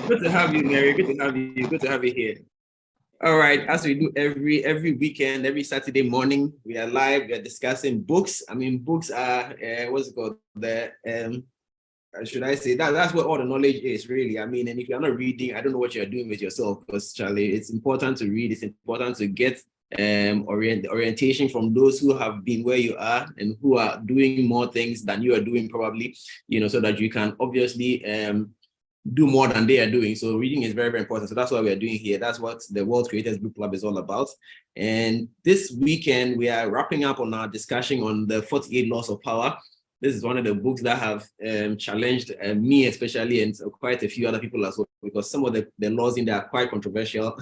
Good to have you, Mary. Good to have you. Good to have you here. All right, as we do every weekend, every Saturday morning, we are live. We are discussing books. I mean, books are what's it called? Should I say that's where all the knowledge is, really. I mean, and if you're not reading, I don't know what you're doing with yourself, because Charlie, it's important to read. It's important to get orientation from those who have been where you are and who are doing more things than you are doing, probably, so that you can obviously do more than they are doing. So reading is very, very important. So that's what we are doing here. That's what the WealthCreators Book Club is all about. And this weekend, we are wrapping up on our discussion on the 48 Laws of Power. This is one of the books that have challenged me especially, and quite a few other people as well, because some of the laws in there are quite controversial.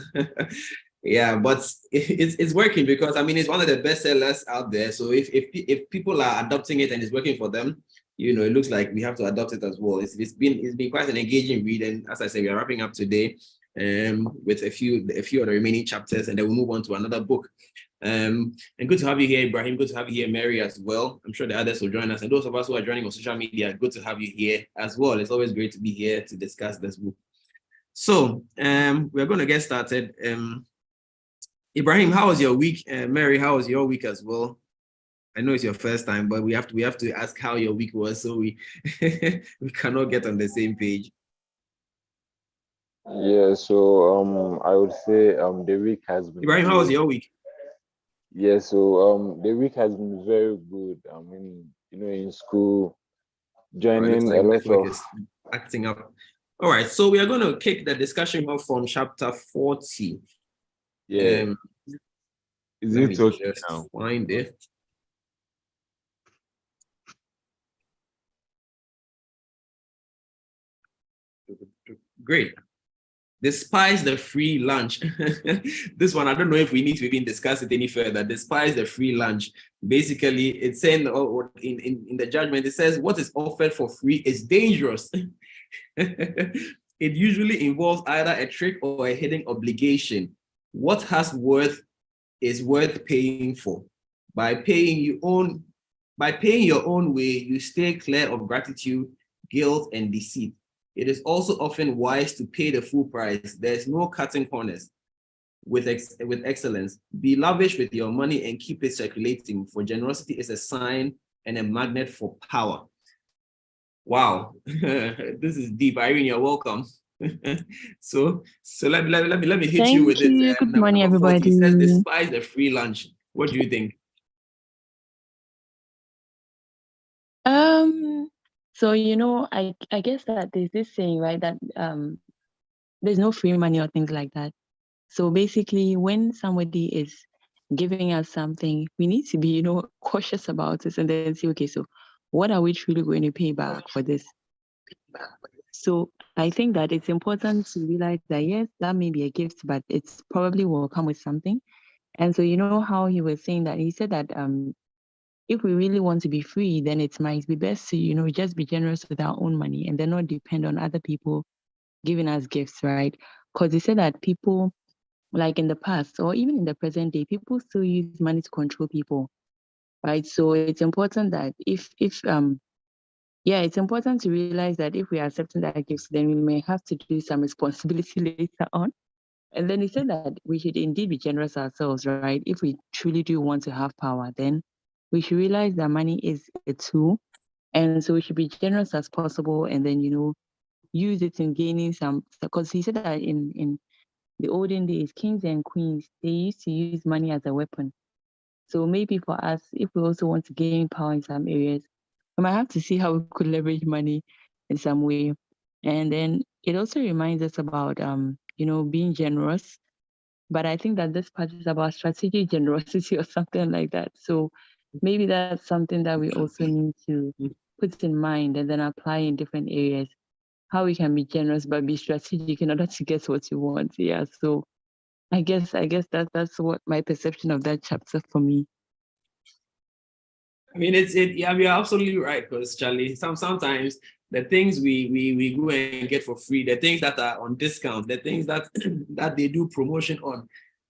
Yeah, but it's working, because I mean, it's one of the best sellers out there. So if people are adopting it and it's working for them, it looks like we have to adopt it as well. It's been quite an engaging read, and as I said, we are wrapping up today with a few of the remaining chapters, and then we'll move on to another book. And good to have you here, Ibrahim. Good to have you here, Mary, as well. I'm sure the others will join us, and those of us who are joining on social media, good to have you here as well. It's always great to be here to discuss this book. So we're going to get started. Ibrahim, how was your week? Mary, how was your week as well? I know it's your first time, but we have to ask how your week was, so we we cannot get on the same page. Yeah, so I would say the week has been Ibrahim, how was your week? Yeah, so the week has been very good. I mean, in school, joining a lot of is acting up. All right, so we are going to kick the discussion off from chapter 40. Yeah. Is it okay now? Find it. Great. Despise the free lunch. This one, I don't know if we need to even discuss it any further. Despise the free lunch. Basically, it's saying in the judgment, it says what is offered for free is dangerous. It usually involves either a trick or a hidden obligation. What has worth is worth paying for. By paying your own way, you stay clear of gratitude, guilt, and deceit. It is also often wise to pay the full price. There's no cutting corners. With excellence, be lavish with your money and keep it circulating, for generosity is a sign and a magnet for power. Wow, this is deep. Irene, you're welcome. so let me hit you with it. Good morning, everybody. It says despise the free lunch. What do you think? So I guess that there's this saying, right, that there's no free money or things like that. So basically, when somebody is giving us something, we need to be, cautious about it, and then see, okay, so what are we truly going to pay back for this? So I think that it's important to realize that, yes, that may be a gift, but it's probably will come with something. And so, how he was saying that, he said that if we really want to be free, then it might be best to, just be generous with our own money and then not depend on other people giving us gifts, right? Because he said that people, like in the past or even in the present day, people still use money to control people, right? So it's important that it's important to realize that if we are accepting that gifts, then we may have to do some responsibility later on. And then he said that we should indeed be generous ourselves, right? If we truly do want to have power, then we should realize that money is a tool. And so we should be generous as possible and then, use it in gaining some, because he said that in the olden days, kings and queens, they used to use money as a weapon. So maybe for us, if we also want to gain power in some areas, we might have to see how we could leverage money in some way. And then it also reminds us about, being generous. But I think that this part is about strategic generosity or something like that. So maybe that's something that we also need to put in mind and then apply in different areas. How we can be generous but be strategic in order to get what you want. Yeah. So I guess that's what my perception of that chapter for me. I mean, yeah, you're absolutely right, because Charlie, sometimes the things we go and get for free, the things that are on discount, the things that that they do promotion on,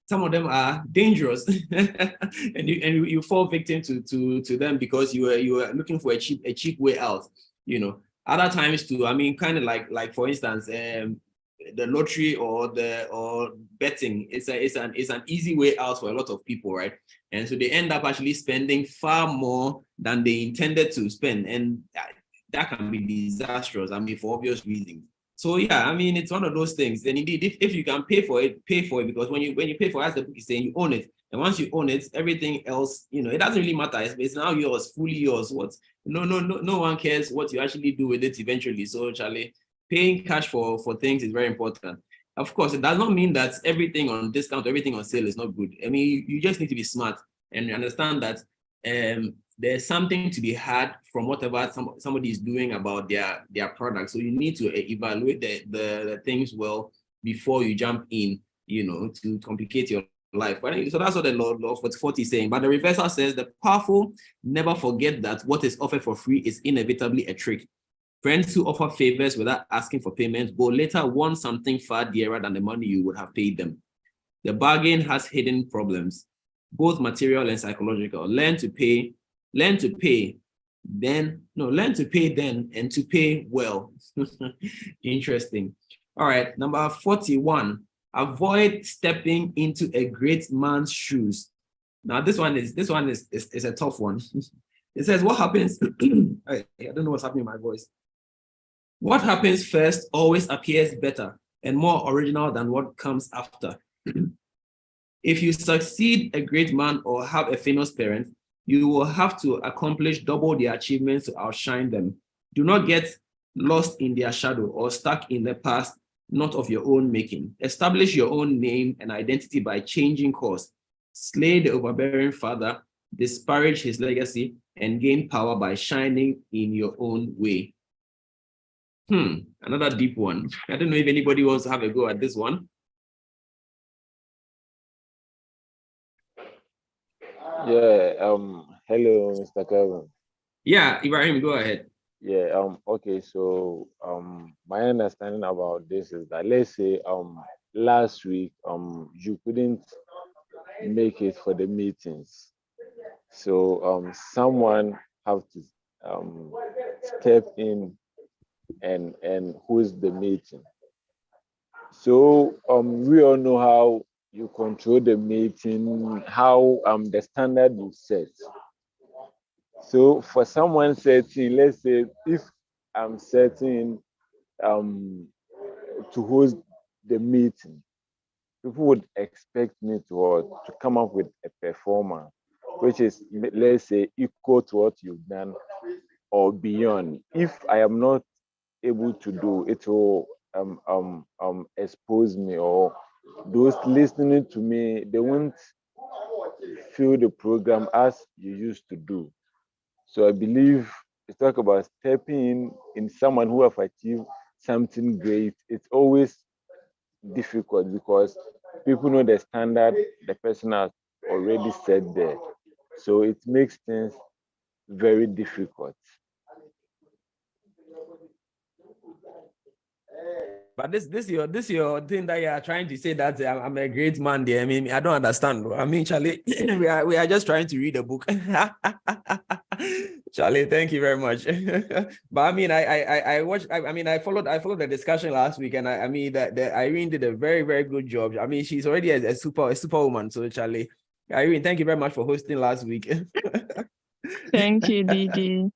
some of them are dangerous, and you fall victim to them because you are looking for a cheap way out. Other times too. I mean, kind of like for instance, the lottery or betting. It's an easy way out for a lot of people, right? And so they end up actually spending far more than they intended to spend, and that can be disastrous. I mean, for obvious reasons. So yeah, I mean, it's one of those things. And indeed, if you can pay for it, because when you pay for it, as the book is saying, you own it. And once you own it, everything else, it doesn't really matter. It's now yours, fully yours. No one cares what you actually do with it eventually. So Charlie, paying cash for things is very important. Of course, it does not mean that everything on discount, everything on sale is not good. I mean, you just need to be smart and understand that there's something to be had from whatever somebody is doing about their product. So you need to evaluate the things well before you jump in, to complicate your life. So that's what the law 40 is saying. But the reversal says the powerful never forget that what is offered for free is inevitably a trick. Friends who offer favors without asking for payment will later want something far dearer than the money you would have paid them. The bargain has hidden problems, both material and psychological. Learn to pay then and to pay well. Interesting. All right, number 41. Avoid stepping into a great man's shoes. Now, this one is a tough one. It says, what happens? I don't know what's happening in my voice. What happens first always appears better and more original than what comes after. If you succeed a great man or have a famous parent, you will have to accomplish double their achievements to outshine them. Do not get lost in their shadow or stuck in the past, not of your own making. Establish your own name and identity by changing course. Slay the overbearing father, disparage his legacy, and gain power by shining in your own way. Another deep one. I don't know if anybody wants to have a go at this one. Yeah, hello, Mr. Kevin. Yeah, Ibrahim, go ahead. Yeah, okay, so my understanding about this is that, let's say last week you couldn't make it for the meetings. So someone have to step in and host the meeting. So we all know how you control the meeting, how the standard you set. So for someone setting, let's say if I'm setting to host the meeting, people would expect me to come up with a performance which is, let's say, equal to what you've done or beyond. If I am not able to do it, will expose me, or those listening to me, they won't feel the program as you used to do. So I believe it's talk about stepping in someone who have achieved something great. It's always difficult because people know the standard the person has already set there. So it makes things very difficult. But this your thing that you are trying to say that I'm a great man there. I mean, I don't understand. I mean, Charlie, we are just trying to read a book. Charlie, thank you very much. But I mean, I watched. I mean, I followed the discussion last week, and I mean that Irene did a very, very good job. I mean, she's already a superwoman. So Charlie, Irene, thank you very much for hosting last week. Thank you, Didi.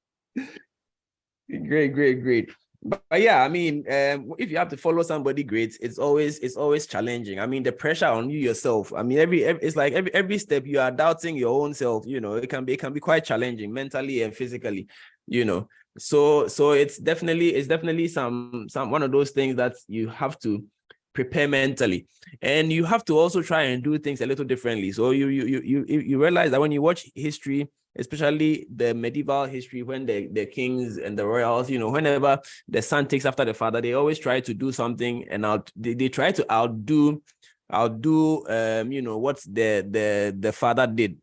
Great. But yeah, I mean, if you have to follow somebody great, it's always challenging. I mean, the pressure on you yourself. I mean, it's like every step you are doubting your own self. You know, it can be quite challenging mentally and physically. You know, so it's definitely some one of those things that you have to prepare mentally, and you have to also try and do things a little differently. So you realize that when you watch history, especially the medieval history, when the kings and the royals, you know, whenever the son takes after the father, they always try to do something, and they try to outdo you know, what the father did.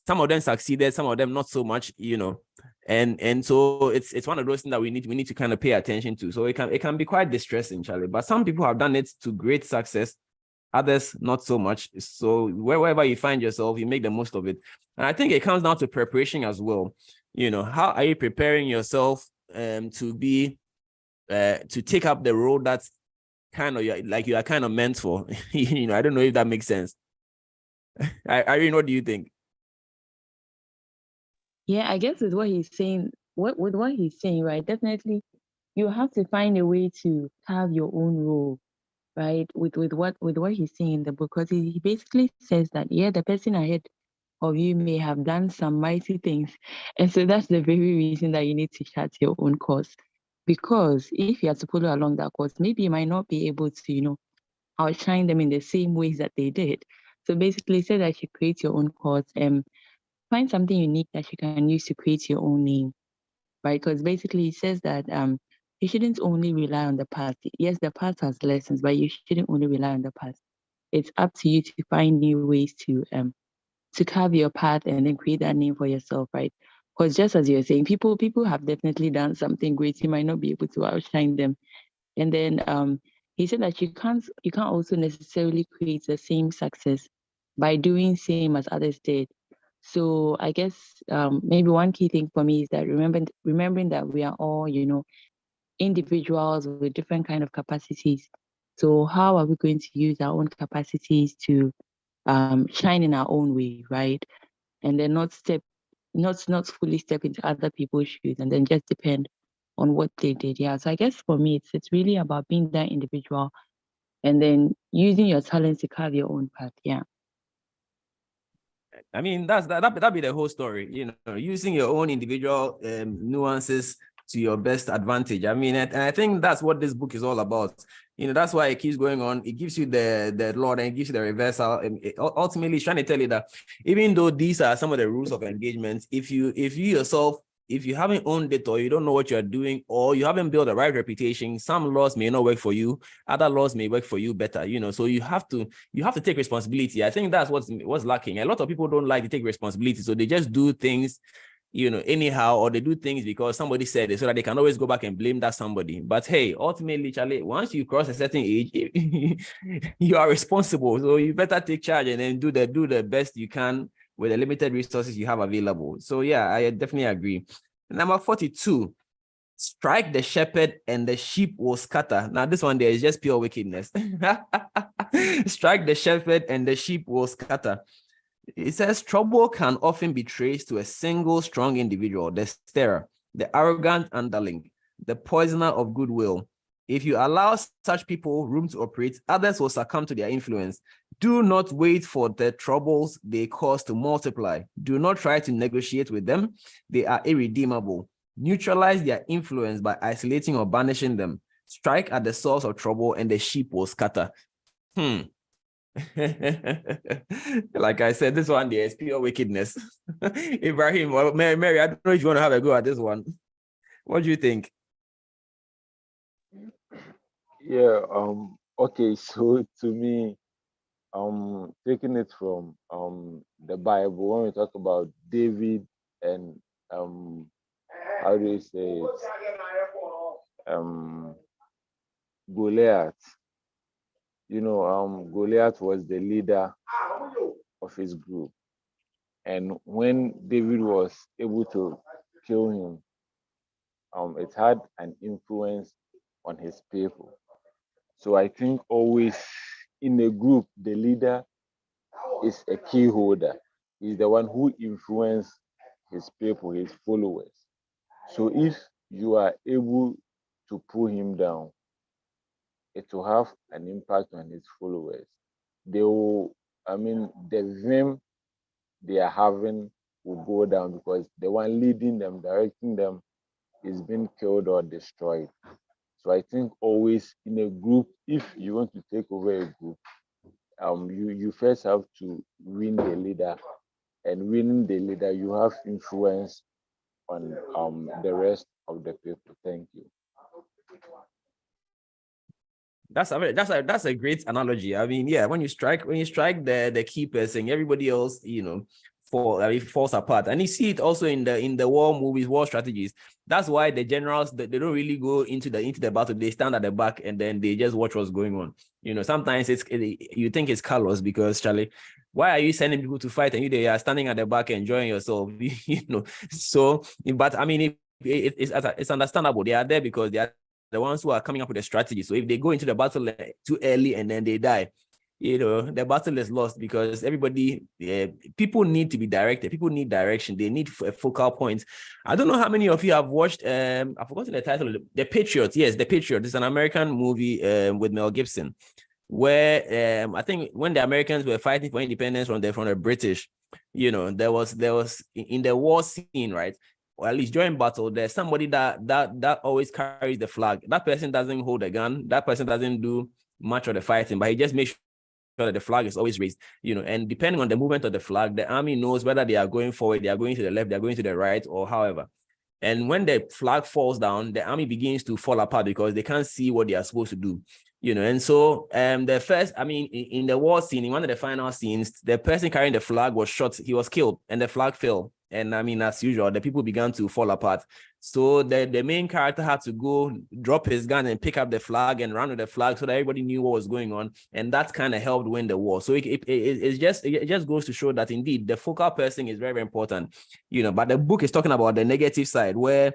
Some of them succeeded, some of them not so much, you know, and so it's one of those things that we need to kind of pay attention to. So it can be quite distressing, Charlie, but some people have done it to great success, others not so much. So wherever you find yourself, you make the most of it. And I think it comes down to preparation as well. You know, how are you preparing yourself to take up the role that you are kind of meant for. I don't know if that makes sense. Irene, what do you think? Yeah, I guess with what he's saying, with what he's saying, right? Definitely, you have to find a way to have your own role, right? With what he's saying in the book, because he basically says that the person ahead of you may have done some mighty things, and so that's the very reason that you need to chart your own course. Because if you are to follow along that course, maybe you might not be able to, outshine them in the same ways that they did. So basically, say that you create your own course and find something unique that you can use to create your own name, right? Because basically, it says that you shouldn't only rely on the past. Yes, the past has lessons, but you shouldn't only rely on the past. It's up to you to find new ways to carve your path and then create that name for yourself, right? Because just as you're saying, people have definitely done something great. You might not be able to outshine them. And then he said that you can't also necessarily create the same success by doing same as others did. So I guess maybe one key thing for me is that remembering that we are all, individuals with different kind of capacities. So how are we going to use our own capacities to shine in our own way, right? And then not fully step into other people's shoes and then just depend on what they did. Yeah. So I guess for me it's really about being that individual and then using your talents to carve your own path. Yeah. I mean, that'd be the whole story, using your own individual nuances to your best advantage. I mean, and I think that's what this book is all about. That's why it keeps going on. It gives you the Lord and it gives you the reversal. And ultimately, it's trying to tell you that even though these are some of the rules of engagement, if you yourself, if you haven't owned it or you don't know what you're doing or you haven't built the right reputation, some laws may not work for you. Other laws may work for you better, so you have to take responsibility. I think that's what's lacking. A lot of people don't like to take responsibility. So they just do things, anyhow, or they do things because somebody said it so that they can always go back and blame that somebody. But hey, ultimately, Charlie, once you cross a certain age, you are responsible. So you better take charge and then do the best you can with the limited resources you have available. So yeah, I definitely agree. Number 42, strike the shepherd and the sheep will scatter. Now this one there is just pure wickedness. Strike the shepherd and the sheep will scatter. It says trouble can often be traced to a single strong individual, the stirrer, the arrogant underling, the poisoner of goodwill. If you allow such people room to operate, others will succumb to their influence. Do not wait for the troubles they cause to multiply. Do not try to negotiate with them. They are irredeemable. Neutralize their influence by isolating or banishing them. Strike at the source of trouble and the sheep will scatter. Like I said, this one there is pure wickedness. Ibrahim, well, Mary, I don't know if you want to have a go at this one. What do you think? Yeah, okay, so to me, taking it from the Bible, when we talk about David and how do you say it? Goliath. Goliath was the leader of his group. And when David was able to kill him, it had an influence on his people. So I think always in a group, the leader is a key holder. He's the one who influences his people, his followers. So if you are able to pull him down, it will have an impact on his followers. They will, the vim they are having will go down because the one leading them, directing them is being killed or destroyed. So I think always in a group, if you want to take over a group, you first have to win the leader, and winning the leader, you have influence on the rest of the people. Thank you. That's a great analogy. I mean, yeah, when you strike the key person, everybody else, falls apart. And you see it also in the war movies, war strategies. That's why the generals, they don't really go into the battle. They stand at the back and then they just watch what's going on. Sometimes you think it's callous because, Charlie, why are you sending people to fight and they are standing at the back enjoying yourself? So, but I mean, it's understandable. They are there because they are the ones who are coming up with a strategy. So if they go into the battle too early and then they die, the battle is lost, because everybody, people need to be directed. People need direction. They need a focal point. I don't know how many of you have watched, I've forgotten the title, The Patriot. Yes, The Patriot. It's an American movie with Mel Gibson, where I think when the Americans were fighting for independence from the British, there was in the war scene, right? Or at least during battle, there's somebody that always carries the flag. That person doesn't hold a gun. That person doesn't do much of the fighting, but he just makes sure that the flag is always raised, and depending on the movement of the flag, the army knows whether they are going forward, they are going to the left, they are going to the right, or however. And when the flag falls down, the army begins to fall apart because they can't see what they are supposed to do. And so the first, in the war scene, in one of the final scenes, the person carrying the flag was shot, he was killed, and the flag fell. And as usual, the people began to fall apart. So the main character had to go drop his gun and pick up the flag and run with the flag so that everybody knew what was going on. And that kind of helped win the war. So it just goes to show that indeed the focal person is very, very important. But the book is talking about the negative side where,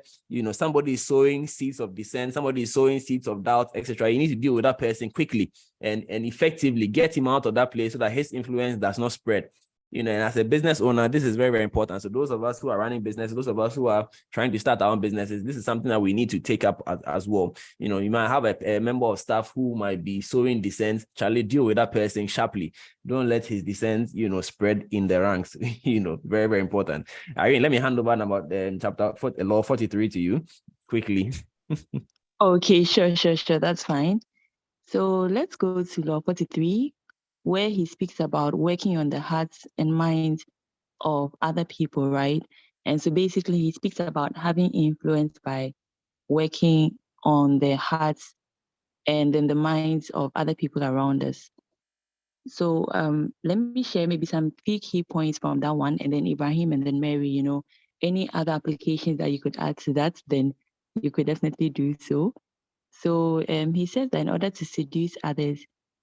somebody is sowing seeds of dissent, somebody is sowing seeds of doubt, etc. You need to deal with that person quickly and effectively get him out of that place so that his influence does not spread. And as a business owner, this is very, very important. So those of us who are running businesses, those of us who are trying to start our own businesses, this is something that we need to take up as well. You might have a member of staff who might be sowing dissent. Charlie, deal with that person sharply. Don't let his dissent, spread in the ranks. Very, very important. Irene, let me hand over about chapter law 43 to you quickly. Okay, sure. That's fine. So let's go to law 43, where he speaks about working on the hearts and minds of other people, right? And so basically he speaks about having influence by working on the hearts and then the minds of other people around us. So let me share maybe some key points from that one, and then Ibrahim and then Mary, any other applications that you could add to that, then you could definitely do so. So he says that in order to seduce others,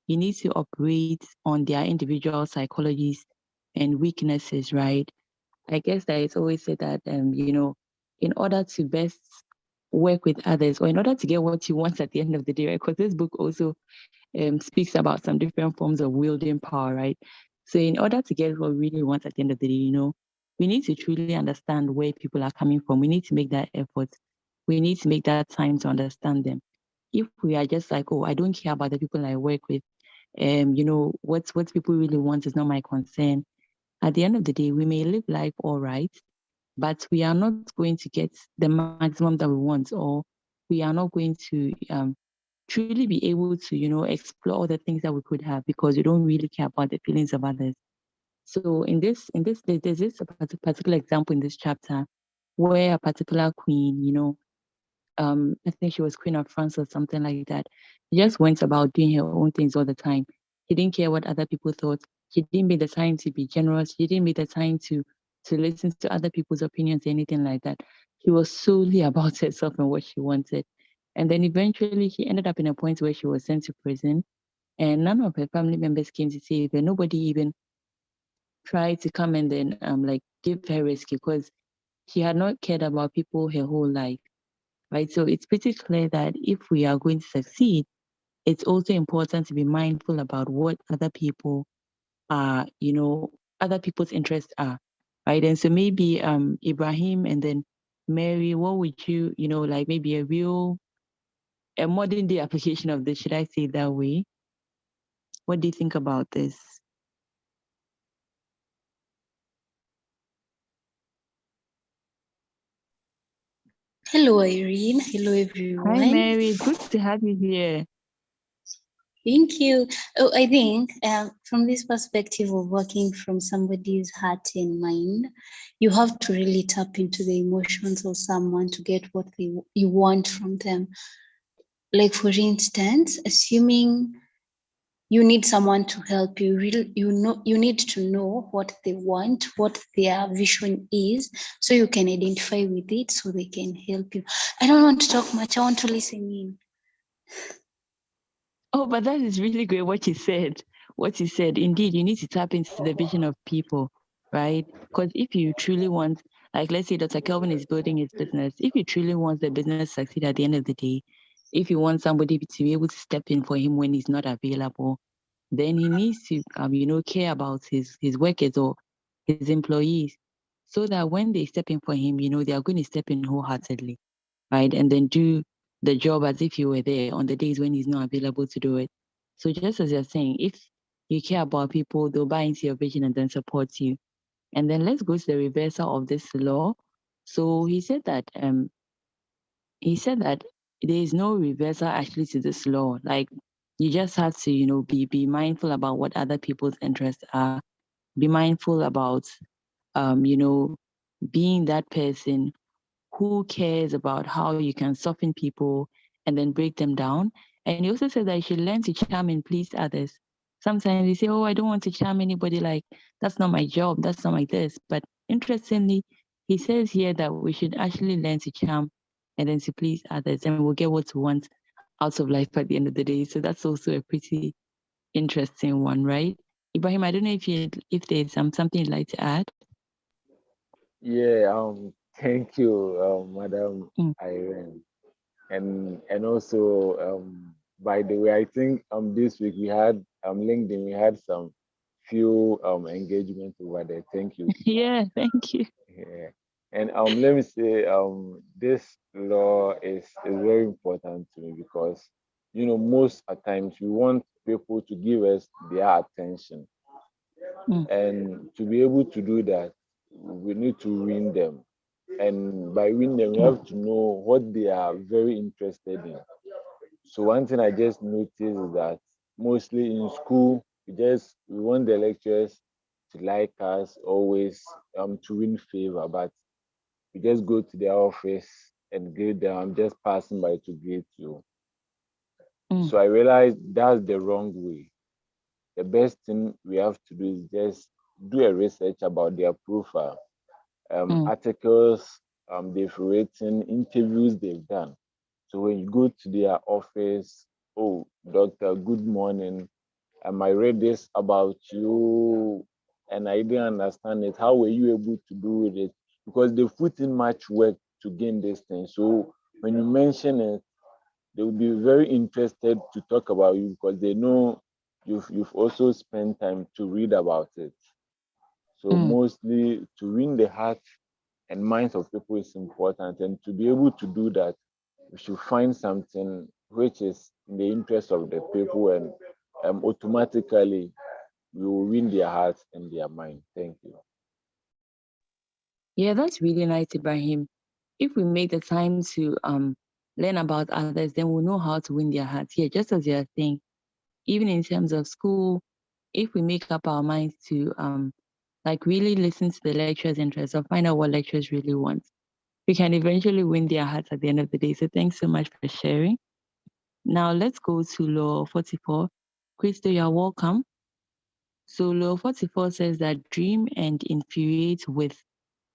you need to operate on their individual psychologies and weaknesses, right? I guess that it's always said that, in order to best work with others or in order to get what you want at the end of the day, right? Because this book also speaks about some different forms of wielding power, right? So in order to get what we really want at the end of the day, we need to truly understand where people are coming from. We need to make that effort. We need to make that time to understand them. If we are just like, oh, I don't care about the people I work with, what people really want is not my concern. At the end of the day, we may live life all right, but we are not going to get the maximum that we want, or we are not going to truly be able to, explore the things that we could have because we don't really care about the feelings of others. So there's this particular example in this chapter where a particular queen, I think she was Queen of France or something like that. She just went about doing her own things all the time. She didn't care what other people thought. She didn't make the time to be generous. She didn't make the time to listen to other people's opinions, anything like that. She was solely about herself and what she wanted. And then eventually she ended up in a point where she was sent to prison, and none of her family members came to save her. Nobody even tried to come and then give her rescue because she had not cared about people her whole life. Right. So it's pretty clear that if we are going to succeed, it's also important to be mindful about what other people are, other people's interests are. Right. And so maybe Ibrahim and then Mary, what would you, maybe a modern day application of this, should I say it that way? What do you think about this? Hello, Irene. Hello, everyone. Hi, Mary. Good to have you here. Thank you. Oh, I think from this perspective of working from somebody's heart and mind, you have to really tap into the emotions of someone to get what you want from them. Like, for instance, assuming you need someone to help you, you need to know what they want, what their vision is, so you can identify with it so they can help you. I don't want to talk much. I want to listen in. Oh, but that is really great what you said. What you said, indeed, you need to tap into the vision of people, right? Because if you truly want, like, let's say Dr. Kelvin is building his business, if you truly want the business to succeed at the end of the day, If you want somebody to be able to step in for him when he's not available, then he needs to, care about his workers or his employees, so that when they step in for him, they are going to step in wholeheartedly, right? And then do the job as if you were there on the days when he's not available to do it. So just as you're saying, if you care about people, they'll buy into your vision and then support you. And then let's go to the reversal of this law. So he said that there is no reversal actually to this law. Like, you just have to, be mindful about what other people's interests are. Be mindful about, being that person who cares about how you can soften people and then break them down. And he also said that you should learn to charm and please others. Sometimes they say, oh, I don't want to charm anybody. Like, that's not my job. That's not my this. But interestingly, he says here that we should actually learn to charm and then to please others, and we'll get what we want out of life at the end of the day. So that's also a pretty interesting one, right? Ibrahim, I don't know if there's something you'd like to add. Yeah, thank you, Madam Mm. Irene. And also, by the way, I think this week we had LinkedIn, we had some few engagement over there. Thank you. Yeah, thank you. Yeah. And let me say, this law is very important to me because most at times we want people to give us their attention. And to be able to do that, we need to win them. And by win them, we have to know what they are very interested in. So one thing I just noticed is that mostly in school, we want the lecturers to like us always, to win favor, but we just go to their office and grade them. I'm just passing by to grade you. So I realized that's the wrong way. The best thing we have to do is just do a research about their profile, articles they've written, interviews they've done. So when you go to their office, oh, doctor, good morning. I read this about you and I didn't understand it. How were you able to do it? Because they put in much work to gain this thing. So when you mention it, they will be very interested to talk about you because they know you've also spent time to read about it. So mostly to win the heart and minds of people is important. And to be able to do that, we should find something which is in the interest of the people, and automatically we will win their hearts and their mind. Thank you. Yeah, that's really nice, Ibrahim. If we make the time to learn about others, then we'll know how to win their hearts. Yeah, just as you're saying, even in terms of school, if we make up our minds to like really listen to the lecturer's interests or find out what lecturers really want, we can eventually win their hearts at the end of the day. So thanks so much for sharing. Now let's go to Law 44. Crystal, you're welcome. So Law 44 says that dream and infuriate with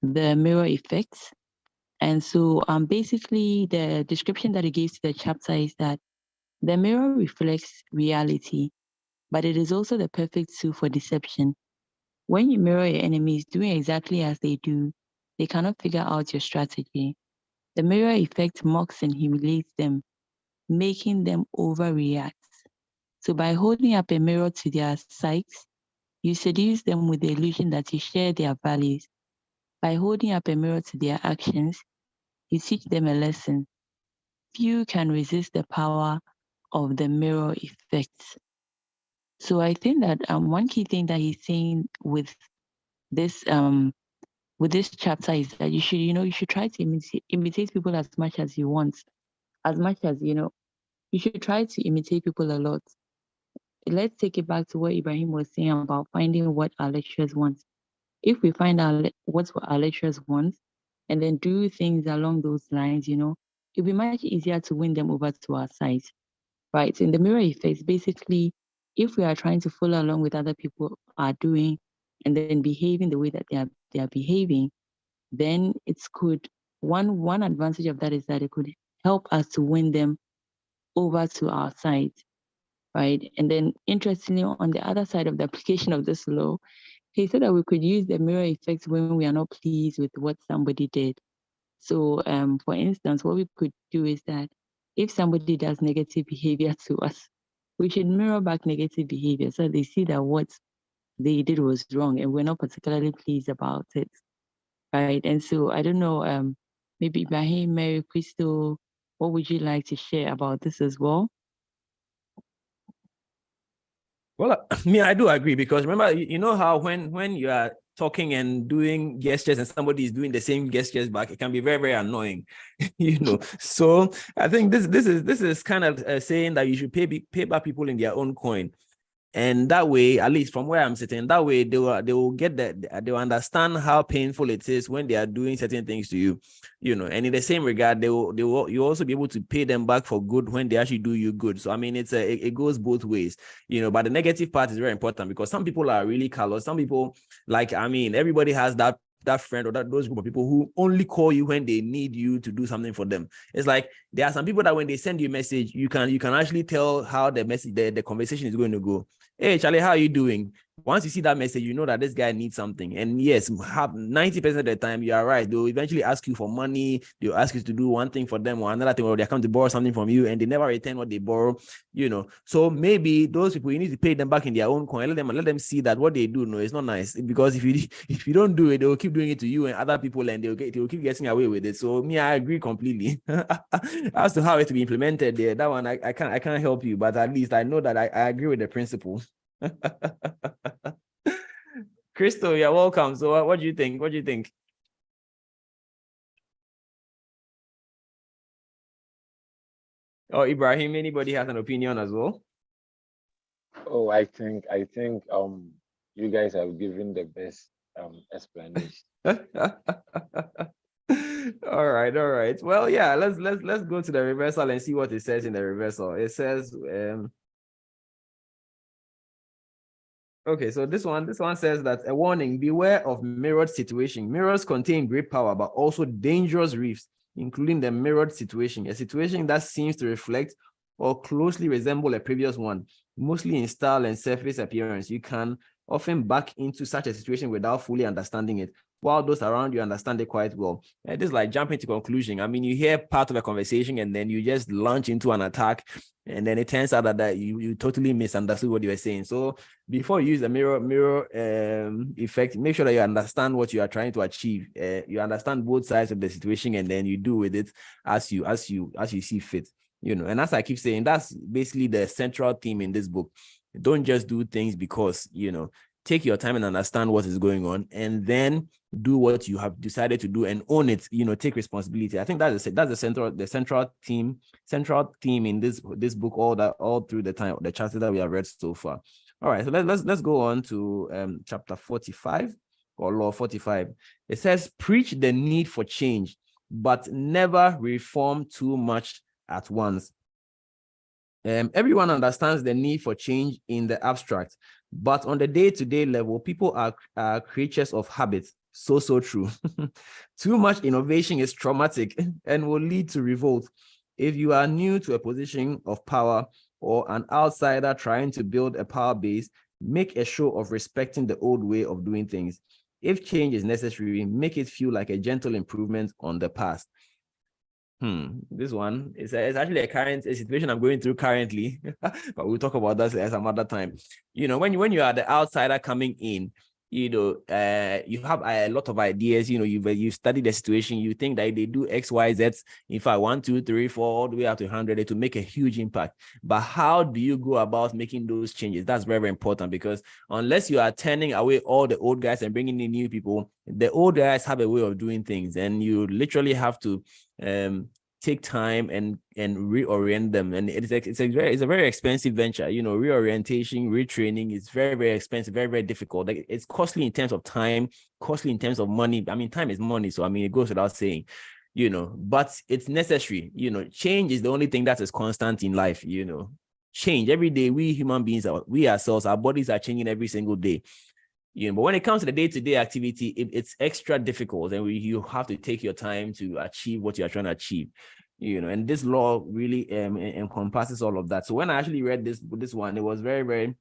the mirror effects. And so basically the description that it gives to the chapter is that the mirror reflects reality, but it is also the perfect tool for deception. When you mirror your enemies doing exactly as they do, they cannot figure out your strategy. The mirror effect mocks and humiliates them, making them overreact. So by holding up a mirror to their sights, you seduce them with the illusion that you share their values. By holding up a mirror to their actions, you teach them a lesson. Few can resist the power of the mirror effect. So I think that one key thing that he's saying this with this chapter is that you should try to imitate people as much as you want, as much as you should try to imitate people a lot. Let's take it back to what Ibrahim was saying about finding what our lecturers want. If we find out what our lecturers want and then do things along those lines, it'll be much easier to win them over to our side. Right. So in the mirror effect, basically, if we are trying to follow along with other people are doing and then behaving the way that they are behaving, then it's could one advantage of that is that it could help us to win them over to our side. Right. And then interestingly, on the other side of the application of this law, he said that we could use the mirror effect when we are not pleased with what somebody did. So for instance, what we could do is that if somebody does negative behavior to us, we should mirror back negative behavior so they see that what they did was wrong and we're not particularly pleased about it. Right. And so I don't know, maybe Ibrahim, Mary, Crystal, what would you like to share about this as well? Well, me, I do agree, because remember, you know how when you are talking and doing gestures and somebody is doing the same gestures back, it can be very, very annoying, you know. So I think this is kind of saying that you should pay back people in their own coin. And that way, at least from where I'm sitting, that way they will get that, they will understand how painful it is when they are doing certain things to you, you know. And in the same regard, you also be able to pay them back for good when they actually do you good. So I mean, it goes both ways, you know. But the negative part is very important, because some people are really callous. Some people, like, I mean, everybody has that friend or those group of people who only call you when they need you to do something for them. It's like there are some people that when they send you a message, you can actually tell how the message, the conversation is going to go. Hey, Charlie, how are you doing? Once you see that message, you know that this guy needs something. And yes, 90% of the time, you are right. They'll eventually ask you for money. They'll ask you to do one thing for them or another thing, or they come to borrow something from you and they never return what they borrow, you know. So maybe those people, you need to pay them back in their own coin. Let them see that what they do, no, it's not nice. Because if you don't do it, they will keep doing it to you and other people, and they will keep getting away with it. So me, I agree completely. As to how it to be implemented there, that one I can't help you, but at least I know that I agree with the principle. Crystal, you're welcome. So what do you think? What do you think? Or Ibrahim, anybody has an opinion as well? Oh, I think you guys have given the best explanation. All right. Well, yeah, let's go to the reversal and see what it says in the reversal. It says okay, so this one says that a warning: beware of mirrored situation. Mirrors contain great power, but also dangerous reefs, including the mirrored situation, a situation that seems to reflect or closely resemble a previous one, mostly in style and surface appearance. You can often back into such a situation without fully understanding it, while those around you understand it quite well. And this is like jumping to conclusion. I mean, you hear part of a conversation and then you just launch into an attack, and then it turns out that you totally misunderstood what you were saying. So before you use the mirror effect, make sure that you understand what you are trying to achieve. You understand both sides of the situation, and then you do with it as you see fit. You know, and as I keep saying, that's basically the central theme in this book. Don't just do things because, you know, take your time and understand what is going on, and then do what you have decided to do and own it. You know, take responsibility. I think that's the central theme in this book, all through the chapter that we have read so far. All right, so let's go on to chapter 45 or law 45. It says, preach the need for change, but never reform too much at once. Everyone understands the need for change in the abstract, but on the day-to-day level, people are creatures of habit. So true. Too much innovation is traumatic and will lead to revolt. If you are new to a position of power or an outsider trying to build a power base, make a show of respecting the old way of doing things. If change is necessary, make it feel like a gentle improvement on the past. This one is actually a situation I'm going through currently, but we'll talk about that at some other time. You know, when you are the outsider coming in, you know, you have a lot of ideas. You know, you study the situation. You think that they do X, Y, Z. In fact, 1, 2, 3, 4, all the way up to 100, to make a huge impact. But how do you go about making those changes? That's very, very important, because unless you are turning away all the old guys and bringing in new people, the old guys have a way of doing things, and you literally have to take time and reorient them. And it's a very expensive venture. You know, reorientation, retraining is very, very expensive, very, very difficult. Like, it's costly in terms of time, costly in terms of money. I mean, time is money, so I mean, it goes without saying, you know, but it's necessary. You know, change is the only thing that is constant in life. You know, change every day. We human beings, we ourselves, our bodies are changing every single day. You know, but when it comes to the day-to-day activity, it's extra difficult, and you have to take your time to achieve what you are trying to achieve. You know, and this law really encompasses all of that. So when I actually read this one, it was very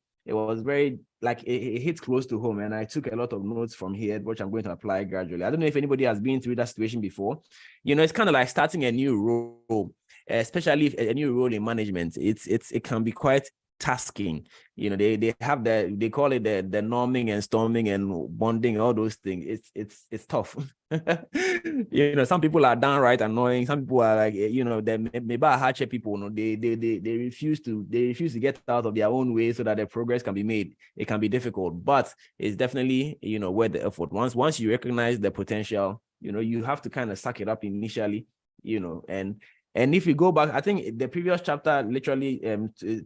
like it hits close to home, and I took a lot of notes from here, which I'm going to apply gradually. I don't know if anybody has been through that situation before. You know, it's kind of like starting a new role. especially if a new role in management, it can be quite tasking. You know, they have they call it the norming and storming and bonding, all those things. It's tough. You know, some people are downright annoying. Some people are like, you know, they maybe are hardship people. You know, they refuse to get out of their own way so that the progress can be made. It can be difficult, but it's definitely, you know, worth the effort. Once you recognize the potential, you know, you have to kind of suck it up initially, you know, and if you go back, I think the previous chapter literally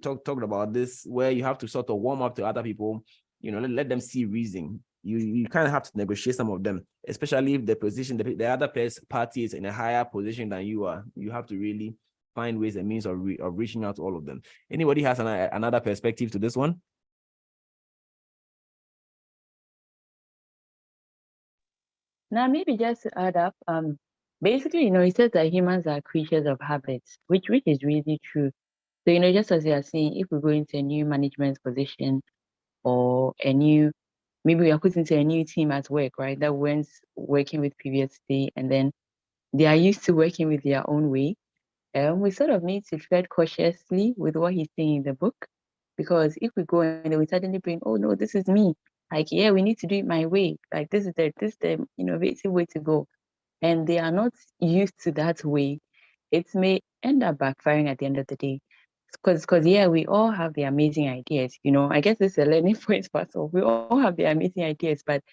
talked about this, where you have to sort of warm up to other people, you know, let them see reason. You kind of have to negotiate some of them, especially if the position, the other party is in a higher position than you are. You have to really find ways and means of reaching out to all of them. Anybody has another perspective to this one? Now, maybe just to add up, basically, you know, it says that humans are creatures of habits, which is really true. So, you know, just as you are saying, if we go into a new management position or maybe we are put into a new team at work, right, that weren't working with previously, and then they are used to working with their own way, we sort of need to tread cautiously with what he's saying in the book, because if we go and we suddenly bring, oh no, this is me, like, yeah, we need to do it my way, like this is the innovative way to go, and they are not used to that way, it may end up backfiring at the end of the day. Because yeah, we all have the amazing ideas, you know. I guess this is a learning point for us all. We all have the amazing ideas, but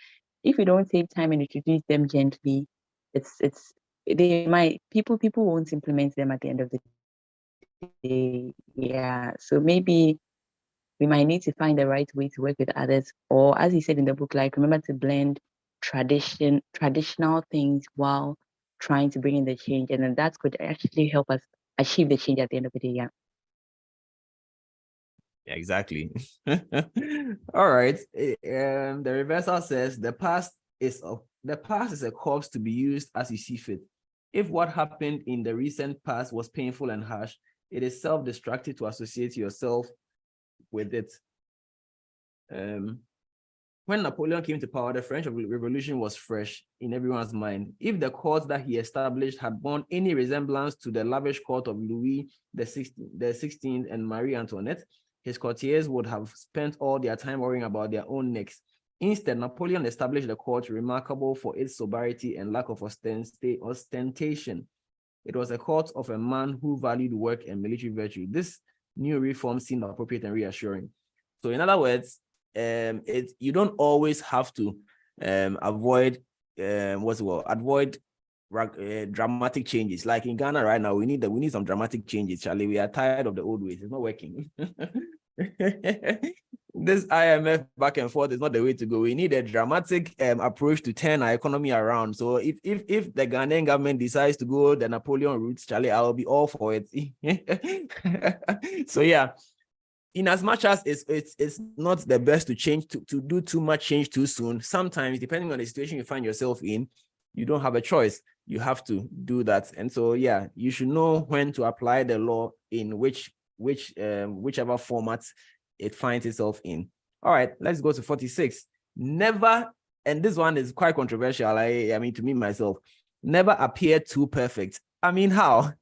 if we don't take time and introduce them gently, people won't implement them at the end of the day. Yeah. So maybe we might need to find the right way to work with others. Or as he said in the book, like, remember to blend traditional things while trying to bring in the change. And then that could actually help us achieve the change at the end of the day. Yeah. Exactly. All right. The reversal says the past is a corpse to be used as you see fit. If what happened in the recent past was painful and harsh, it is self-destructive to associate yourself with it. When Napoleon came to power, the French Revolution was fresh in everyone's mind. If the court that he established had borne any resemblance to the lavish court of Louis the 16th and Marie Antoinette, his courtiers would have spent all their time worrying about their own necks. Instead, Napoleon established a court remarkable for its sobriety and lack of ostentation. It was a court of a man who valued work and military virtue. This new reform seemed appropriate and reassuring. So in other words, you don't always have to avoid dramatic changes. Like in Ghana right now, we need some dramatic changes, Charlie. We are tired of the old ways. It's not working. This IMF back and forth is not the way to go. We need a dramatic approach to turn our economy around. So if the Ghanaian government decides to go the Napoleon route, Charlie, I'll be all for it. So yeah, in as much as it's not the best to change to do too much change too soon, sometimes depending on the situation you find yourself in, you don't have a choice. You have to do that. And so yeah, you should know when to apply the law in whichever format it finds itself in. All right, let's go to 46. Never, and this one is quite controversial. I mean, to me myself, never appear too perfect. I mean, how?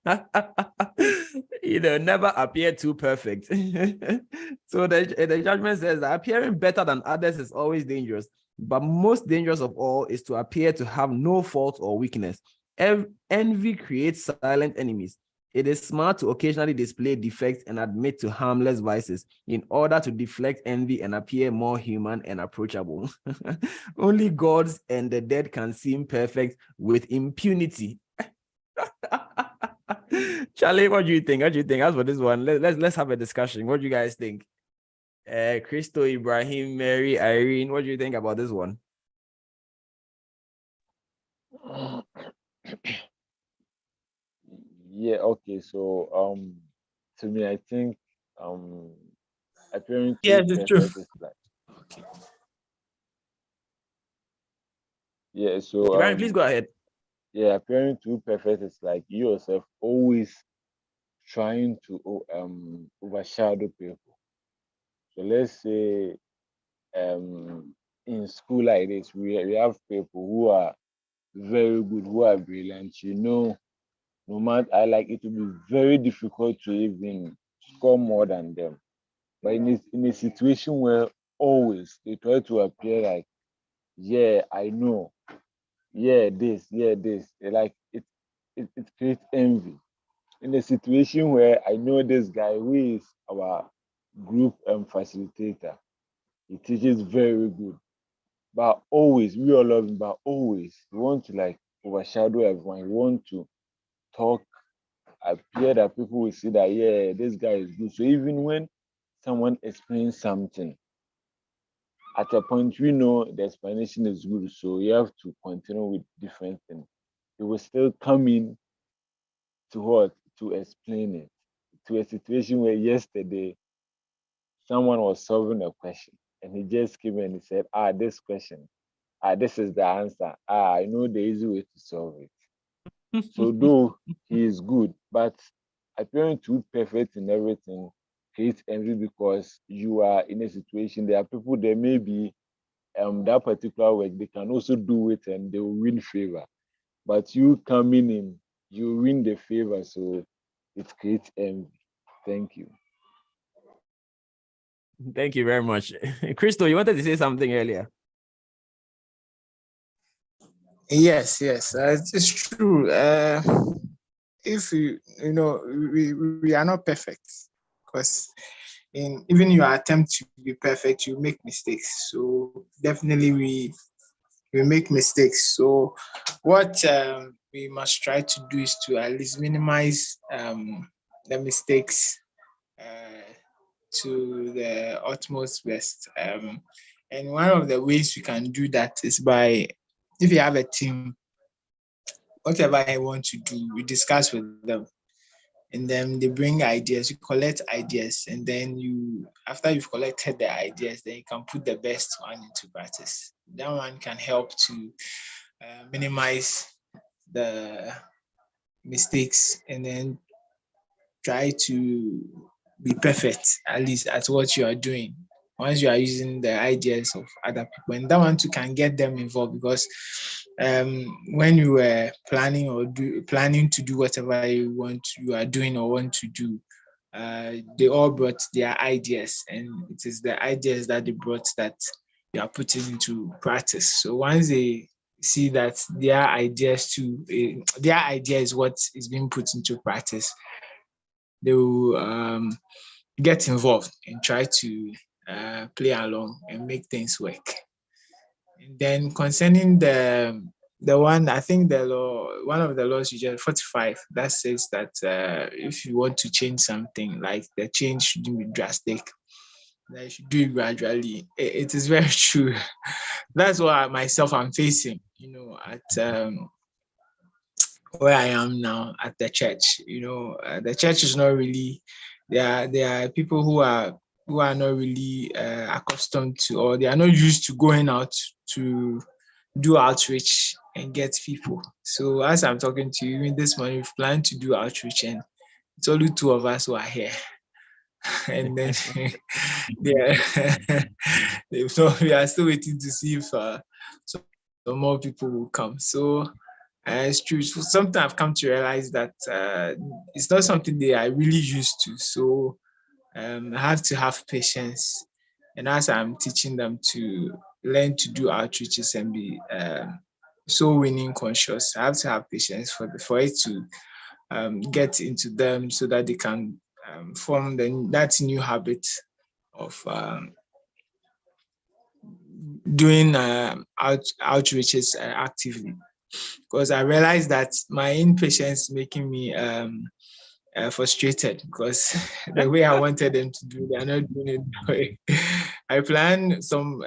Never appear too perfect. So the judgment says that appearing better than others is always dangerous, but most dangerous of all is to appear to have no fault or weakness. Envy creates silent enemies. It is smart to occasionally display defects and admit to harmless vices in order to deflect envy and appear more human and approachable. Only gods and the dead can seem perfect with impunity. Charlie, what do you think? As for this one, let's have a discussion. What do you guys think? Christo, Ibrahim, Mary, Irene, what do you think about this one? Yeah, okay. So to me, I think appearing too perfect is like, yeah, so Ibrahim, please go ahead. yeah, appearing too perfect is like you yourself always trying to overshadow people. So let's say in school like this, we have people who are very good, who are brilliant, no matter, I like it will be very difficult to even score more than them. But in a situation where always they try to appear like, yeah, I know, yeah, this, like it creates envy. In a situation where I know this guy who is our group facilitator, he teaches very good. But always, we all love him, but always, we want to like overshadow everyone. We want to talk, appear that people will see that, yeah, this guy is good. So even when someone explains something, at a point, we know the explanation is good. So you have to continue with different things. He will still come in to what? To explain it. To a situation where yesterday someone was solving a question and he just came in and he said, this question, this is the answer. I know the easy way to solve it. So though he is good, but appearing too perfect in everything creates envy because you are in a situation, there are people there maybe that particular work, they can also do it and they will win favor. But you coming in, you win the favor, so it creates envy. Thank you. Thank you very much. Crystal, you wanted to say something earlier. Yes, it's true. If we are not perfect, because in even your attempt to be perfect, you make mistakes. So definitely we make mistakes. So what we must try to do is to at least minimize the mistakes to the utmost best. And one of the ways we can do that is by, if you have a team, whatever I want to do, we discuss with them. And then they bring ideas, you collect ideas, and then after you've collected the ideas, then you can put the best one into practice. That one can help to minimize the mistakes and then try to be perfect, at least at what you are doing. Once you are using the ideas of other people, and that one too can get them involved, because when you were planning to do whatever you are doing or want to do, they all brought their ideas, and it is the ideas that they brought that you are putting into practice. So once they see that their ideas too, their idea is what is being put into practice, they will get involved and try to play along and make things work. And then concerning the one, I think the law, one of the laws you just 45, that says that if you want to change something, like the change shouldn't be drastic, that you should do it gradually. It is very true. That's what myself I'm facing, at where I am now at the church. The church is not really, there are people who are not really accustomed to, or they are not used to going out to do outreach and get people. So as I'm talking to you, even this morning, we've planned to do outreach, and it's only two of us who are here. And then so we are still waiting to see if some more people will come. So it's true. So sometimes I've come to realize that it's not something they are really used to. So I have to have patience. And as I'm teaching them to learn to do outreaches and be so winning conscious, I have to have patience for it to get into them, so that they can form that new habit of doing outreaches actively. Because I realized that my impatience making me frustrated, because the way I wanted them to do, they are not doing it the way. I planned some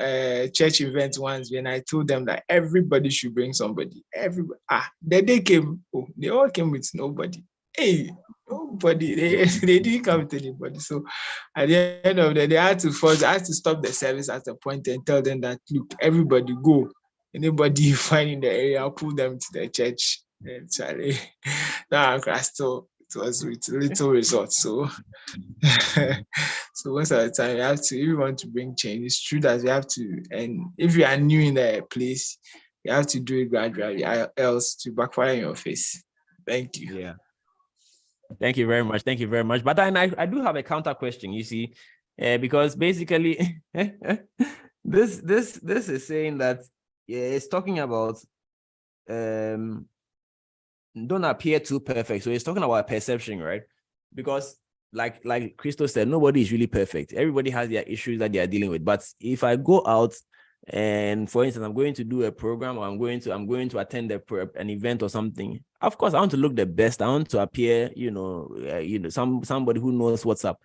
church events once, when I told them that everybody should bring somebody. Everybody, the day came, they all came with nobody. Hey, nobody, they didn't come with anybody. So at the end of the day, I had to stop the service at a point and tell them that, look, everybody go. Anybody you find in the area, I'll pull them to the church. And Charlie, still, it was with little results. So, so most of the time, if you want to bring change, it's true that you have to, and if you are new in the place, you have to do it gradually, else to backfire in your face. Thank you. Yeah. Thank you very much. Thank you very much. But then I do have a counter question, you see, because basically this is saying that it's talking about don't appear too perfect. So it's talking about perception, right? Because like Crystal said, nobody is really perfect. Everybody has their issues that they are dealing with. But if I go out and, for instance, I'm going to do a program, or I'm going to attend an event or something, of course I want to look the best. I want to appear, somebody who knows what's up.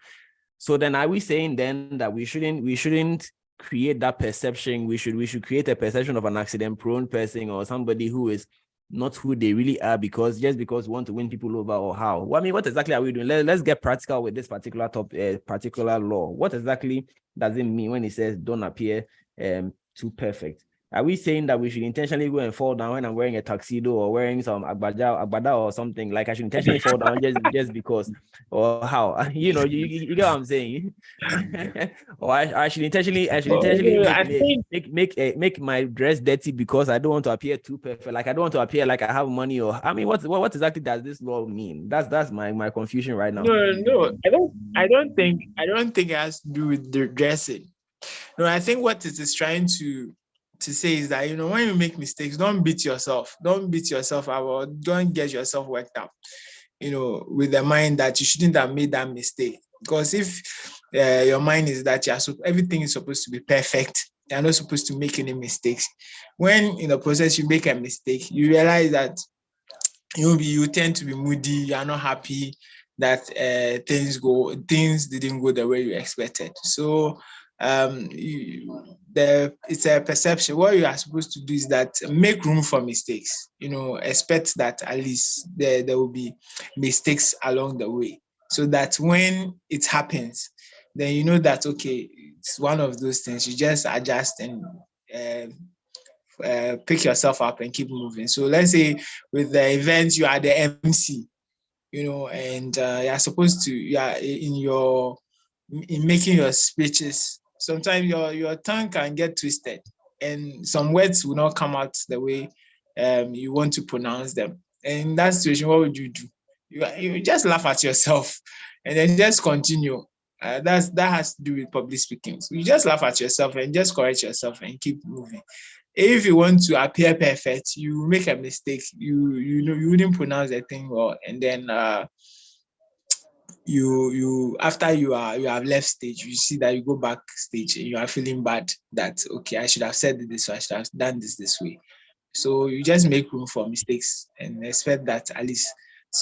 So then, are we saying then that we shouldn't create that perception? We should create a perception of an accident-prone person, or somebody who is not who they really are, because we want to win people over, or how? Well, I mean, what exactly are we doing? Let's get practical with this particular particular law. What exactly does it mean when it says don't appear too perfect? Are we saying that we should intentionally go and fall down when I'm wearing a tuxedo or wearing some agbada or something? Like I should intentionally fall down just because, or how? You get what I'm saying? Or I should intentionally make my dress dirty because I don't want to appear too perfect. Like I don't want to appear like I have money, or I mean, what exactly does this law mean? That's my confusion right now. No, I don't think it has to do with the dressing. No, I think what it is trying to say is that, when you make mistakes, don't beat yourself. Don't beat yourself up, or don't get yourself worked up, with the mind that you shouldn't have made that mistake. Because if your mind is that everything is supposed to be perfect, you're not supposed to make any mistakes. When in the process you make a mistake, you realize that you tend to be moody, you are not happy that things didn't go the way you expected. So it's a perception. What you are supposed to do is that make room for mistakes. Expect that at least there will be mistakes along the way, so that when it happens, then you know that, okay, it's one of those things. You just adjust and pick yourself up and keep moving. So let's say with the event, you are the MC, and you're supposed to, in making your speeches, sometimes your tongue can get twisted and some words will not come out the way you want to pronounce them. And in that situation, what would you do? You just laugh at yourself and then just continue. That has to do with public speaking. So you just laugh at yourself and just correct yourself and keep moving. If you want to appear perfect, you make a mistake, you wouldn't pronounce the thing well, and then you after you have left stage, you see that you go backstage and you are feeling bad that, okay, I should have said this, or I should have done this way. So you just make room for mistakes and expect that at least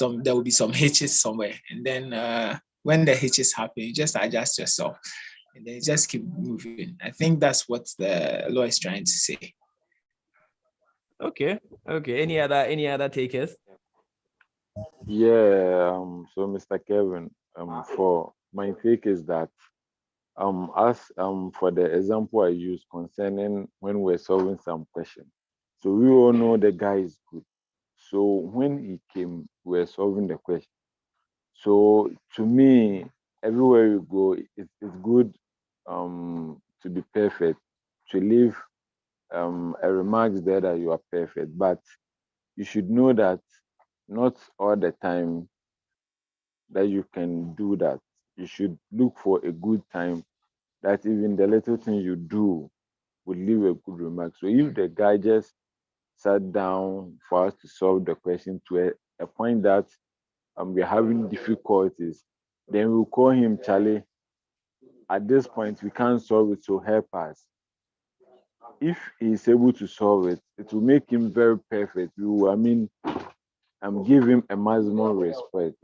there will be some hitches somewhere, and then when the hitches happen, you just adjust yourself and then just keep moving. I think that's what the law is trying to say. Okay. Any other takers? Yeah. So, Mr. Kevin, for my take is that, as for the example I used concerning when we're solving some question, so we all know the guy is good. So when he came, we're solving the question. So to me, everywhere you go, it's good to be perfect, to leave a remarks there that you are perfect, but you should know that not all the time that you can do that. You should look for a good time that even the little thing you do will leave a good remark. So if the guy just sat down for us to solve the question to a point that we're having difficulties, then we'll call him, Charlie. At this point, we can't solve it, so help us. If he's able to solve it, it will make him very perfect. Give him a maximum respect.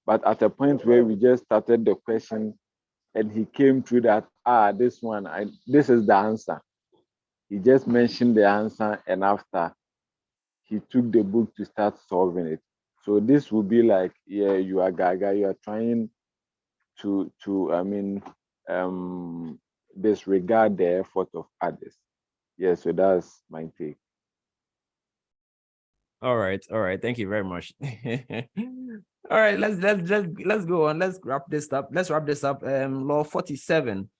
But at a point where we just started the question and he came through that, this is the answer. He just mentioned the answer, and after he took the book to start solving it. So this will be like, yeah, you are gaga, you are trying to disregard the effort of others. Yeah, so that's my take. All right. Thank you very much. All right, let's go on. Let's wrap this up. Law 47.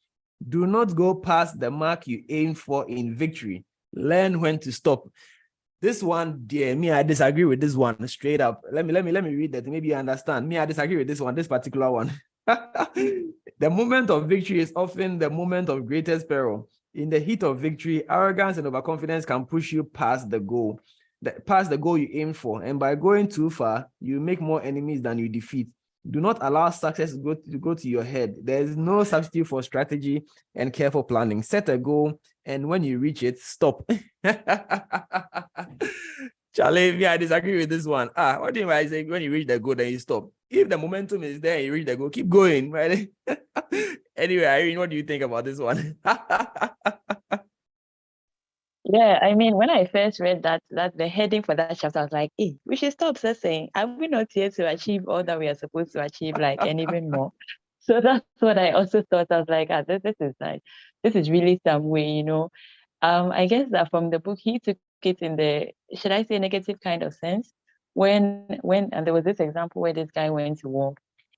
Do not go past the mark you aim for in victory. Learn when to stop. This one, dear me, I disagree with this one straight up. Let me read that. Maybe you understand. Me, I disagree with this one, this particular one. The moment of victory is often the moment of greatest peril. In the heat of victory, arrogance and overconfidence can push you past the goal you aim for. And by going too far, you make more enemies than you defeat. Do not allow success to go to your head. There is no substitute for strategy and careful planning. Set a goal, and when you reach it, stop. Charlie, yeah, I disagree with this one. What do you mean by saying when you reach the goal, then you stop? If the momentum is there and you reach the goal, keep going, right? Anyway, Irene, what do you think about this one? Yeah, I mean, when I first read that the heading for that chapter, I was like, hey, we should stop saying, are we not here to achieve all that we are supposed to achieve, like, and even more? So that's what I also thought. I was like, this is really some way, I guess that from the book, he took it in the, should I say, negative kind of sense. And there was this example where this guy went to war,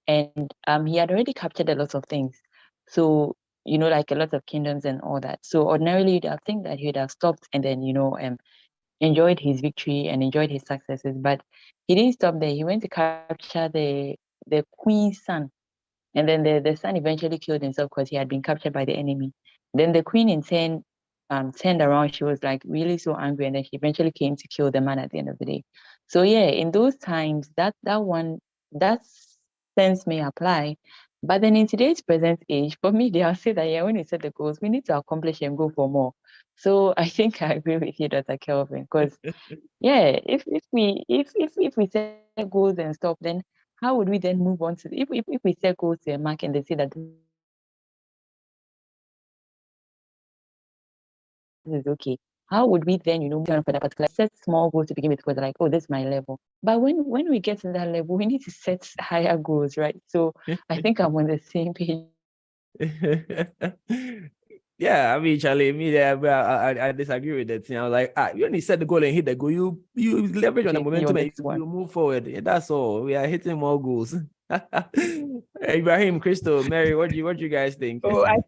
and he had already captured a lot of things. So, like a lot of kingdoms and all that. So ordinarily, you'd have think that he'd have stopped and then, enjoyed his victory and enjoyed his successes. But he didn't stop there. He went to capture the queen's son. And then the son eventually killed himself because he had been captured by the enemy. Then the queen in turn turned around. She was like really so angry, and then she eventually came to kill the man at the end of the day. So yeah, in those times, that sense may apply. But then in today's present age, for me, they'll say that when we set the goals, we need to accomplish and go for more. So I think I agree with you, Dr. Kelvin, because yeah, if we set goals and stop, then how would we then move on to if we set goals to a mark and they say that this is okay? How would we then, move on for that particular set small goals to begin with, because like, oh, this is my level. But when we get to that level, we need to set higher goals, right? So I think I'm on the same page. Yeah, I mean, Charlie, me there, I disagree with that thing. I was like, you only set the goal and hit the goal. You leverage on the momentum and you move forward. Yeah, that's all. We are hitting more goals. Ibrahim, Crystal, Mary, what do you guys think? Oh, I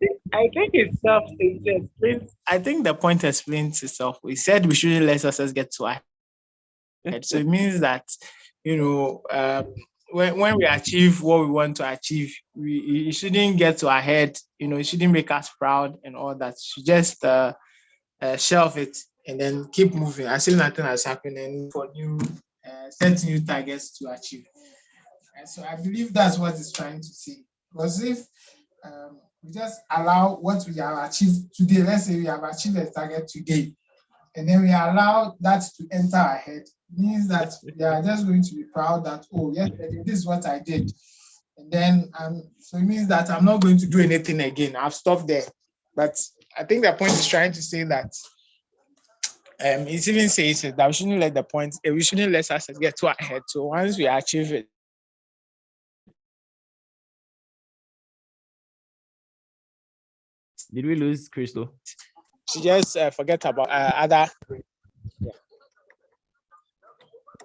think it explains. I think the point explains itself. We said we shouldn't let success get to our head. So it means that, when we achieve what we want to achieve, it shouldn't get to our head. It shouldn't make us proud and all that. You should just shelve it and then keep moving as if nothing has happened, and for set new targets to achieve. And so I believe that's what it's trying to say. Because if we just allow what we have achieved today, let's say we have achieved a target today, and then we allow that to enter our head, means that we are just going to be proud that, oh, yes, this is what I did. And then, so it means that I'm not going to do anything again. I've stopped there. But I think the point is trying to say that, it even says that we shouldn't let success get to our head. So once we achieve it, did we lose Crystal? she just forget about other. Yeah.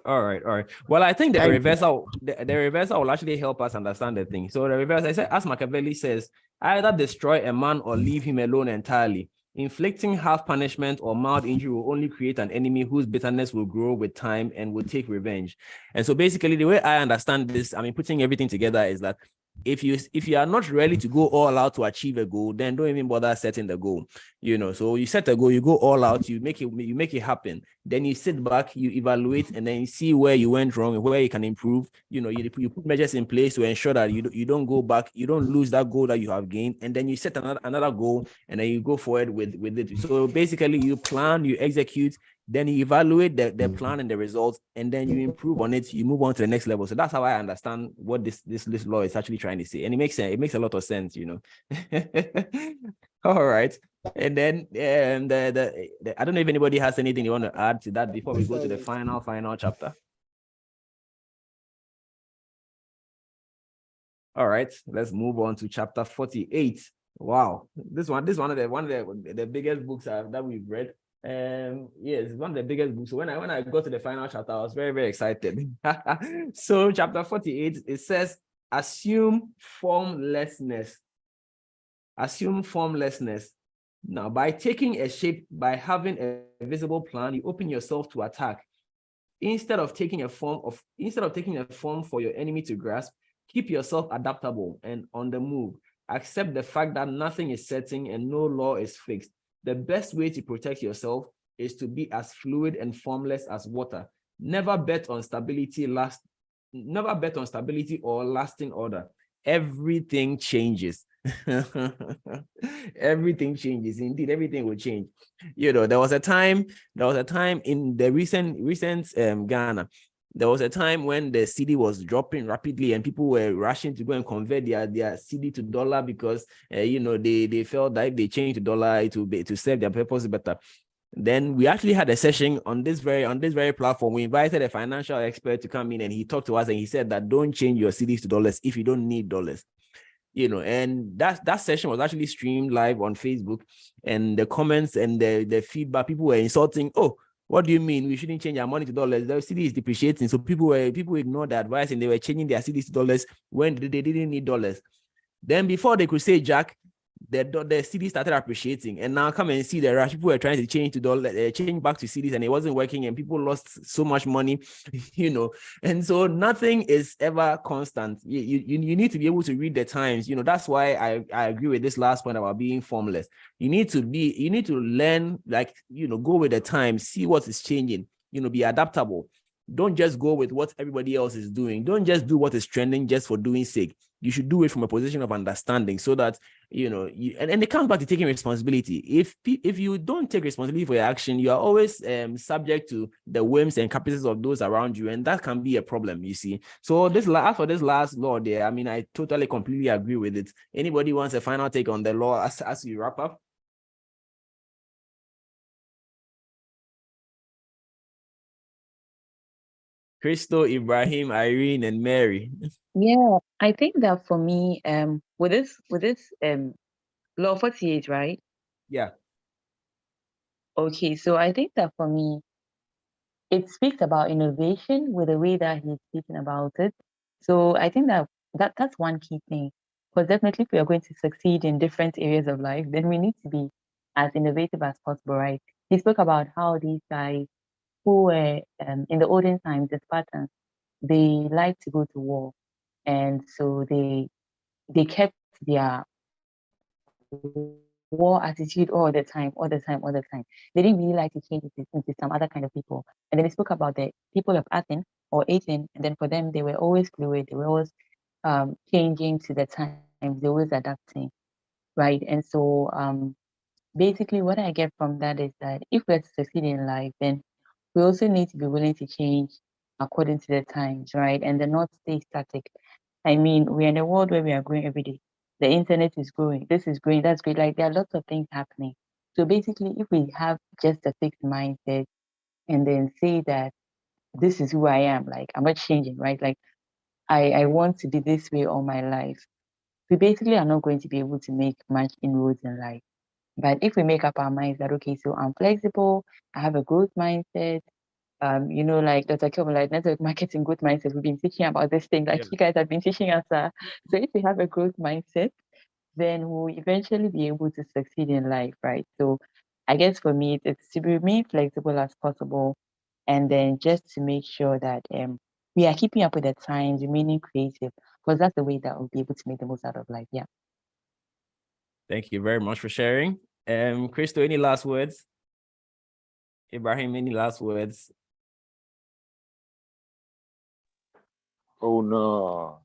All right. Well, I think the reversal will actually help us understand the thing. So the reverse, I said, as Machiavelli says, either destroy a man or leave him alone entirely. Inflicting half punishment or mild injury will only create an enemy whose bitterness will grow with time and will take revenge. And so basically, the way I understand this, putting everything together, is that if you are not ready to go all out to achieve a goal, then don't even bother setting the goal. So you set a goal, you go all out, you make it happen. Then you sit back, you evaluate, and then you see where you went wrong and where you can improve. You put measures in place to ensure that you don't go back, you don't lose that goal that you have gained, and then you set another goal, and then you go forward with it. So basically, you plan, you execute, then you evaluate the plan and the results, and then you improve on it. You move on to the next level. So that's how I understand what this law is actually trying to say, and it makes sense. It makes a lot of sense, All right, and then I don't know if anybody has anything you want to add to that before we go to the final chapter. All right, let's move on to chapter 48. Wow, this one of the biggest books that we've read. Yes, it's one of the biggest books. So when I got to the final chapter, I was very, very excited. So chapter 48, it says, assume formlessness. Now, by taking a shape, by having a visible plan, you open yourself to attack. Instead of taking a form for your enemy to grasp, keep yourself adaptable and on the move. Accept the fact that nothing is certain and no law is fixed. The best way to protect yourself is to be as fluid and formless as water. Never bet on stability or lasting order. Everything changes. Everything changes. Indeed, everything will change. There was a time in the recent Ghana. There was a time when the cedi was dropping rapidly and people were rushing to go and convert their cedi to dollar because they felt that if they changed to dollar, it would be to serve their purpose better. Then we actually had a session on this very platform. We invited a financial expert to come in and he talked to us and he said that don't change your cedis to dollars if you don't need dollars. And that session was actually streamed live on Facebook, and the comments and the feedback, people were insulting. Oh, what do you mean we shouldn't change our money to dollars? The cedi is depreciating. So people ignored the advice and they were changing their cedis to dollars when they didn't need dollars. Then before they could say jack, the cedi started appreciating, and now come and see the rush. People were trying to change to dollar, change back to cedis, and it wasn't working, and people lost so much money, And so nothing is ever constant. You need to be able to read the times. That's why I agree with this last point about being formless. You need to learn, go with the times, see what is changing. Be adaptable. Don't just go with what everybody else is doing. Don't just do what is trending just for doing sake. You should do it from a position of understanding so that, and it comes back to taking responsibility. If you don't take responsibility for your action, you are always subject to the whims and caprices of those around you. And that can be a problem, you see. So as for this last law there, I totally, completely agree with it. Anybody wants a final take on the law as we wrap up? Crystal, Ibrahim, Irene, and Mary. Yeah, I think that for me, with this law 48, right? Yeah. Okay, so I think that for me, it speaks about innovation with the way that he's speaking about it. So I think that's one key thing. Because definitely, if we are going to succeed in different areas of life, then we need to be as innovative as possible, right? He spoke about how these guys who were in the olden times, the Spartans, they like to go to war, and so they kept their war attitude all the time. They didn't really like to change it into some other kind of people. And then they spoke about the people of Athens or Athens, and then for them, they were always fluid. They were always changing to the times. They were always adapting, right? And so basically what I get from that is that if we're to succeed in life, then we also need to be willing to change according to the times, right? And then not stay static. We're in a world where we are growing every day. The internet is growing. This is growing. That's great. Like there are lots of things happening. So basically, if we have just a fixed mindset and then say that this is who I am, like I'm not changing, right? Like I want to be this way all my life. We basically are not going to be able to make much inroads in life. But if we make up our minds that okay, so I'm flexible, I have a growth mindset, like Dr. Kelvin, like network marketing growth mindset, we've been teaching about this thing, like you guys have been teaching us. So if we have a growth mindset, then we'll eventually be able to succeed in life, right? So I guess for me, it's to remain flexible as possible, and then just to make sure that we are keeping up with the times, remaining creative, because that's the way that we'll be able to make the most out of life. Yeah. Thank you very much for sharing. Crystal, any last words? Ibrahim, any last words? Oh no.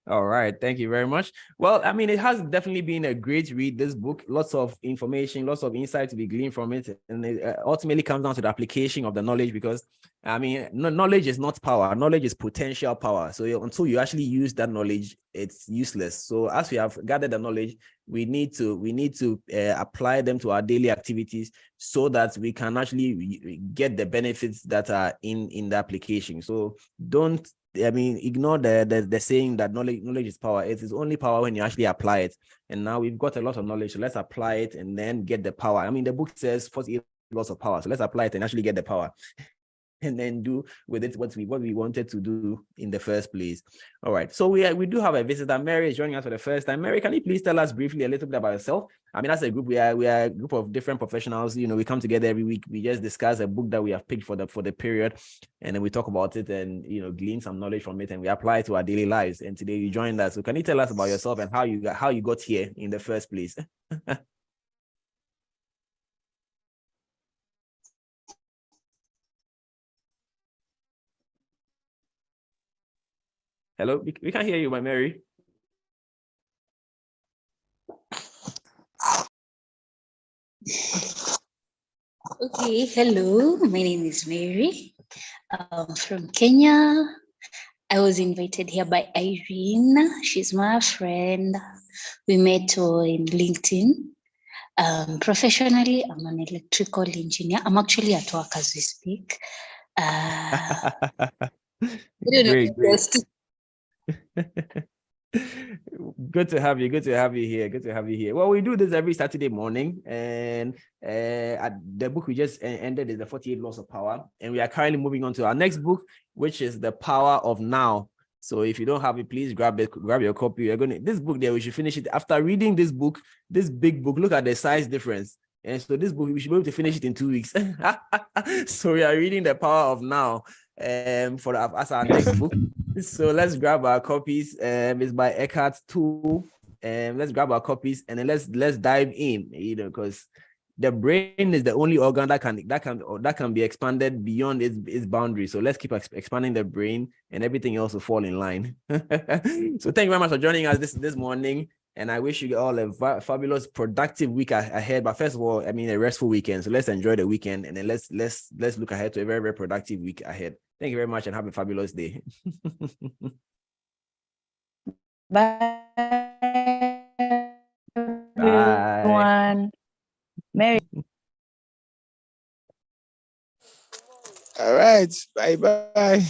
All right, thank you very much. Well, it has definitely been a great read, this book. Lots of information, lots of insight to be gleaned from it. And it ultimately comes down to the application of the knowledge because, knowledge is not power. Knowledge is potential power. So until you actually use that knowledge, it's useless. So as we have gathered the knowledge, we need to apply them to our daily activities so that we can actually get the benefits that are in the application. So don't ignore the saying that knowledge is power. It is only power when you actually apply it. And now we've got a lot of knowledge, so let's apply it and then get the power. The book says 48 lots of power, so let's apply it and actually get the power. and then do with it what we wanted to do in the first place. All right. So we do have a visitor. Mary is joining us for the first time. Mary, can you please tell us briefly a little bit about yourself? I mean, as a group, we are a group of different professionals. We come together every week. We just discuss a book that we have picked for the period, and then we talk about it and glean some knowledge from it, and we apply it to our daily lives. And today you joined us. So can you tell us about yourself and how you got here in the first place? Hello, we can't hear you, my Mary. Okay, hello, my name is Mary. I'm from Kenya. I was invited here by Irene. She's my friend. We met in LinkedIn. Professionally, I'm an electrical engineer. I'm actually at work as we speak. Great. Good to have you. Good to have you here. Well, we do this every Saturday morning, and the book we just ended is The 48 Laws of Power, and we are currently moving on to our next book, which is The Power of Now. So if you don't have it, please grab your copy. This book there, we should finish it after reading this book, this big book. Look at the size difference. And so this book, we should be able to finish it in 2 weeks. So we are reading The Power of Now as our next book. So let's grab our copies. It's by Eckhart Tolle. Let's grab our copies and then let's dive in, because the brain is the only organ that can be expanded beyond its boundaries. So let's keep expanding the brain, and everything else will fall in line. So thank you very much for joining us this morning, and I wish you all a fabulous, productive week ahead. But first of all, I mean, a restful weekend. So let's enjoy the weekend, and then let's look ahead to a very, very productive week ahead. Thank you very much, and have a fabulous day. Bye. Bye. Everyone. Mary. All right. Bye-bye.